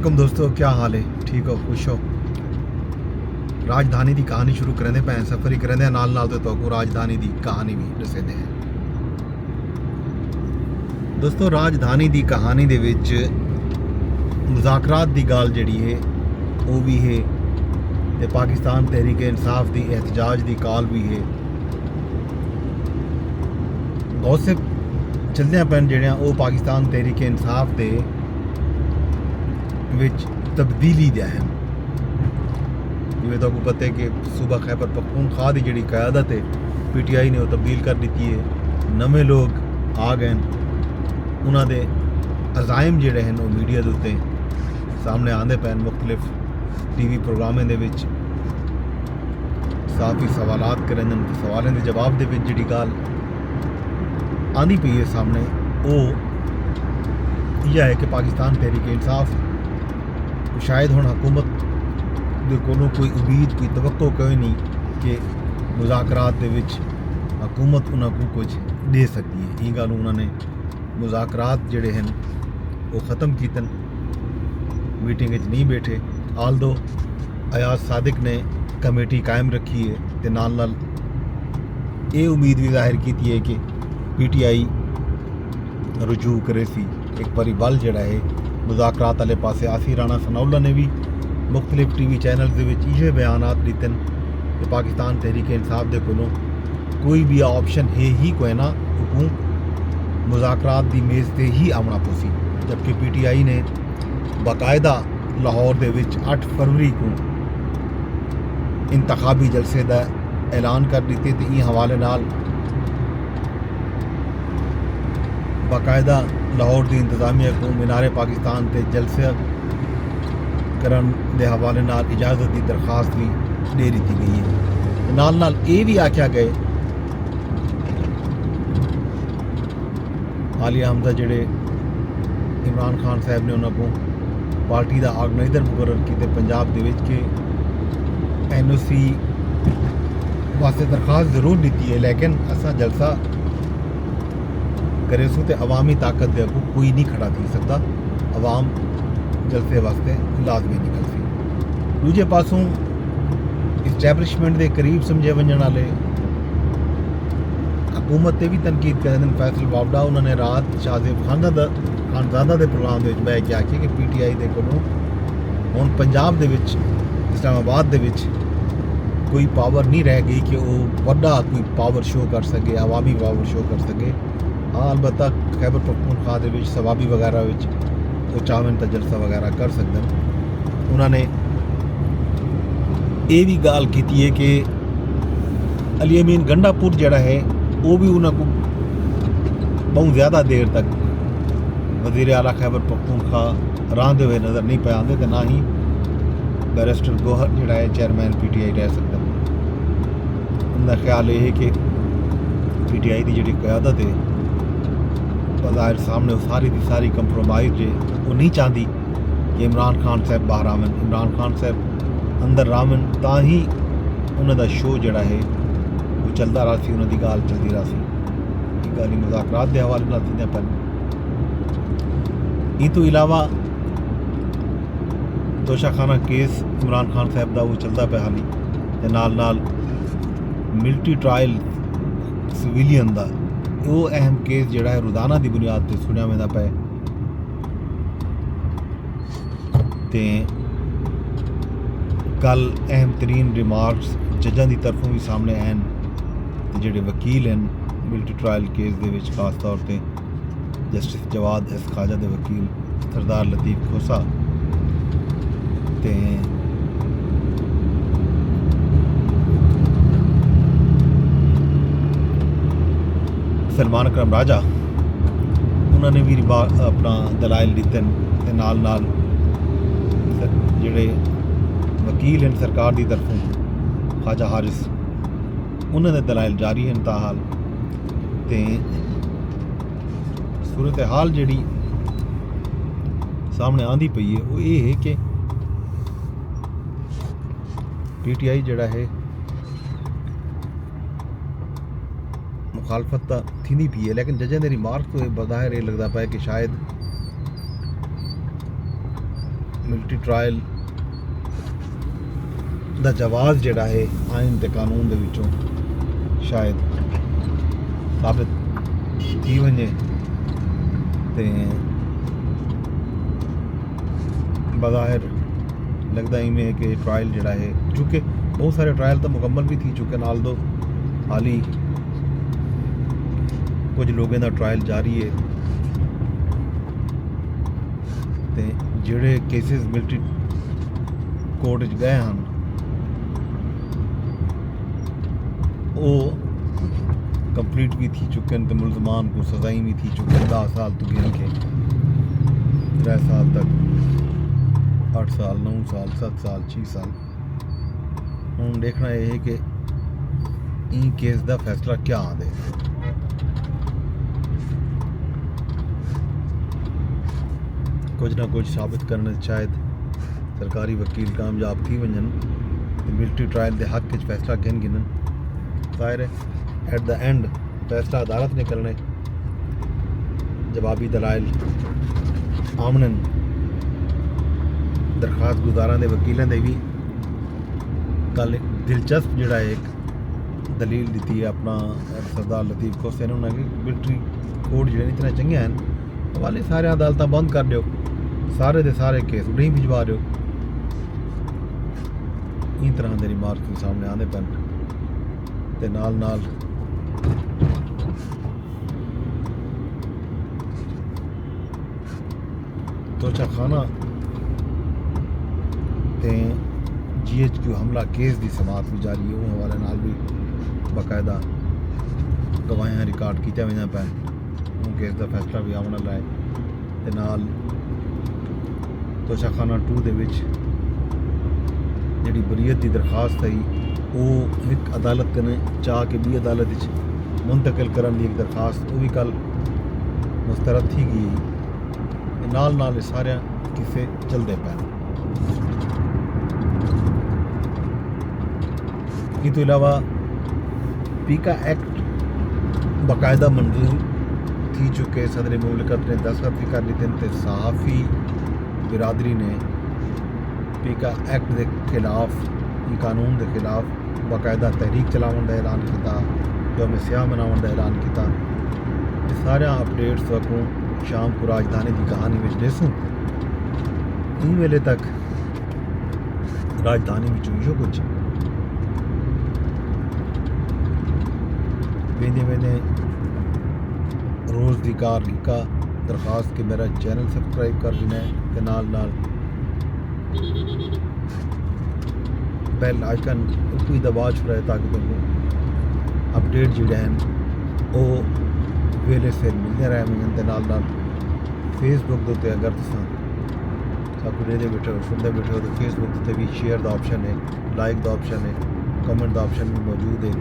कम दोस्तों, क्या हाल है? ठीक हो? खुश हो? राजधानी की कहानी शुरू करें भैन सफर ही करें नाल नाल तो राजधानी की कहानी भी दसे हैं। दोस्तों, राजधानी की कहानी दे विच मुज़ाकरात की गाल जी है वो भी है ते पाकिस्तान तहरीक इंसाफ की एहतजाज की कॉल भी है। गॉसिप चलदियां पैन जड़ियां वो पाकिस्तान तहरीक इंसाफ के विच तब्दीली दिया है। जिमें तो आपको पता है कि सूबा खैबर पख्तूनख्वा की जी क्यादत है PTI ने वो तब्दील कर दी है। नवे लोग आ गए, उन्होंने अजाइम जोड़े हैं वो मीडिया के उत्ते सामने आते पैन। मुख्तलिफ TV प्रोग्रामें दे विच साफी सवालात करें, सवालों के जवाब दे विच जी गाल आनी पई है सामने वो यह है कि पाकिस्तान तहरीक इंसाफ शायद हुण हुकूमत दे कोलों कोई उम्मीद कोई तवक्को कोई नहीं कि मुज़ाकरात दे विच हुकूमत उन्होंने कुछ दे सकती है। ये गल उन्होंने मुज़ाकरात जिहड़े हैं वो ख़त्म कीतन, मीटिंग नहीं बैठे। आल दो अयाज सादिक ने कमेटी कायम रखी है ते नाल नाल ये उम्मीद भी जाहिर की है कि PTI रुजू करे सी एक बारी बल जिहड़ा है मुज़ाकरात वाले पासे आसी। राणा सनाउल्ला ने भी मुख्तलिफ TV चैनल ये बयानात दिते कि पाकिस्तान तहरीक इंसाफ के कोलों कोई भी ऑप्शन है ही कोई ना, हुकूम मुज़ाकरात की मेज़ से ही आना पोसी। जबकि PTI ने बाकायदा लाहौर के 8 फरवरी को इंतखाबी जलसे का ऐलान कर दिते। तो इस हवाले नाल बाकायदा लाहौर की इंतजामिया को मीनारे पाकिस्तान के जलसे करन दे हवाले नाल इजाज़त की दरखास्त भी दे दी गई है। नाल नाल ये भी आख्या गए आलिया हमदा जड़े इमरान खान साहब ने उन्होंने पार्टी का ऑर्गेनाइजर मुकर्रर किए पंजाब के विच के NOC वास्ते दरखास्त जरूर दी है, लेकिन असा जलसा करे सो तो अवामी ताकत दे अगू कोई नहीं खड़ा थी सकता। अवाम जलसे वास्ते लाजमी निकल सी। दूजे पासों इस्टैबलिशमेंट के करीब समझे वजन वाले हुकूमत से भी तनकीद करते हैं। फैसल वावड़ा उन्होंने रात शाहजेब खानजादा के प्रोग्राम में बह के आखिए कि PTI के कोलों हुण पंजाब दे विच इस्लामाबाद दे विच कोई पावर नहीं रह गई कि वो वड्डा कोई पावर शो कर सके, अवामी पावर शो कर सके। हाँ, अलबत्ता खैबर पख्तूनख्वा दे विच सवाबी वगैरह विच वो चावन तो जलसा वगैरह कर सकते हैं। उन्होंने ये भी गाल की है कि अली अमीन गंडापुर जड़ा है वो भी उन्होंने बहुत ज़्यादा देर तक वज़ीर आला खैबर पख्तूनख्वा रहते हुए नज़र नहीं पे आते, तो ना ही बैरिस्टर गोहर जड़ा है चेयरमैन PTI रह सकता। उनका ख्याल यह है कि PTI की जी क्यादत है बाहर सामने सारी की सारी कंप्रोमाइज है। वो नहीं चाहती कि इमरान खान साहब बाहर आवन, इमरान खान साहब अंदर रावन, ता ही उन्होंने शो जड़ा है वो चलता रहा सी, उन्होंने गाल चलती रहा सी। गल मुज़ाकरात के हवाले नाल थी पैन। इन तो इलावा तोशाखाना केस इमरान खान साहब का वो चलता पे हाली, नाल नाल मिलिट्री ट्रायल सिविलियन का वो अहम केस जड़ा है रोज़ाना की बुनियाद पर सुनिया वेंदा पे। ते कल अहम तरीन रिमार्क्स जजां की तरफों भी सामने आन। जोड़े वकील हैं मिलिट्री ट्रायल केस के विच खास तौर पर जस्टिस जवाद S खाजा के वकील सरदार लतीफ़ खोसा ते सलमान अकरम राजा उन्होंने भी अपना दलाइल दिते ते नाल नाल जिहड़े वकील हैं सरकार की तरफों ख्वाजा हारिस उन्होंने दलाइल जारी हैं। ताहाल ते सूरत हाल जी सामने आंदी पई है वो ये है कि PTI जड़ा है मुखालफत तो थी पी है, लेकिन जजें रिमार्क तो बज़ाहिर ये लगता पाया कि शायद ਮਿਲਟਰੀ ਟ੍ਰਾਇਲ ਦਾ ਜਵਾਜ਼ ਜਿਹੜਾ ਹੈ ਆਇਨ ਤੇ ਕਾਨੂੰਨ ਦੇ ਵਿੱਚੋਂ ਸ਼ਾਇਦ ਸਾਬਿਤ थी वञे ते बज़ाहिर लगदा ही में कि ट्रायल जड़ा है चूँकि बहुत सारे ट्रायल तो मुकम्मल भी थी चुके नाल दो हाली कुछ लोगों का ट्रायल जारी है ते जेड़े केसेस मिलटरी कोर्ट च गए हैं वो कंप्लीट भी थी चुके हैं तो मुलजमान को सजाई भी थी चुके हैं 10 साल तो गिन के 3 साल तक 8 साल 9 साल 7 साल 6 साल हूँ देखना यह है कि इन केस का फैसला क्या आंदे कुछ ना कुछ साबित करने शायद सरकारी वकील कामयाब थी वजन मिलटरी ट्रायल के हक फैसला गिन गिनन ज़ाहिर है एट द एंड फैसला अदालत ने करने जवाबी दलाइल आमनन दरखास्त गुजारा के वकीलों ने भी कल दिलचस्प जड़ा एक दलील दी है अपना सरदार लतीफ़ खोसे ने उन्होंने मिलटरी कोर्ट जो इतने चंगे हैं वाले सारे अदालत बंद कर दो सारे के सारे केस उड़े भिजवा दो इन तरह के रिमार्क सामने आने पैन ते नाल नाल तोशाखाना ते GHQ हमला केस की समात भी जारी है उस हवाले नाल भी बाकायदा गवाहियां रिकॉर्ड कीतियां वेंदियां पैन उन केस का फैसला भी आने वाला है ते नाल तोशाखाना 2 दे विच जिहड़ी बरीयत की दरखास्त है वो एक अदालत ने चाह के भी अदालत मुंतकिल करने की एक दरखास्त वो भी कल मुस्तरद थी गई नाल नाल सारे किस्से चलते पे इस तो अलावा पीका एक्ट बाकायदा मंजूर थी चुके सदर मुमलिकत ने दस्तखत भी कर ली तो सहाफ़ी बिरादरी ने पीका एक्ट के खिलाफ कानून के खिलाफ बाकायदा तहरीक चलावन का ऐलान किया यौम स्याह मनावन का ऐलान किया ये सारे अपडेट्स वकूँ शाम को राजधानी की कहानी में देसूँ इन वेले तक राजधानी में इो कुछ वेंदे वेंदे रोज़ की कार लिखा दरखास्त कि मेरा चैनल सबसक्राइब कर देना है ते नाल नाल बेल आइकन कोई दबा छुड़ाए ताकि तुमको अपडेट जोड़े हैं वो वेले से मिलते रहे मिलन के नाल नाल फेसबुक के उत्ते अगर तुम सब कुछ बैठे हो सुनते बैठे हो तो फेसबुक उत्ते भी शेयर का ऑप्शन है लाइक का ऑप्शन है कमेंट का ऑप्शन भी मौजूद है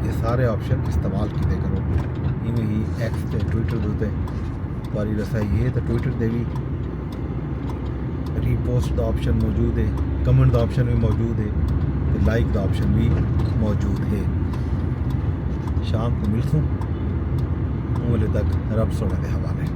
ये सारे ऑप्शन इस्तेमाल किए करो इवें ही एक्स ते ट्विटर के उत्ते तुम्हारी रसाई है तो ट्विटर पर भी रीपोस्ट का ऑप्शन मौजूद है कमेंट का ऑप्शन भी मौजूद है तो लाइक का ऑप्शन भी मौजूद है शाम को मिलसूँ उस तक रब सोने के हवाले।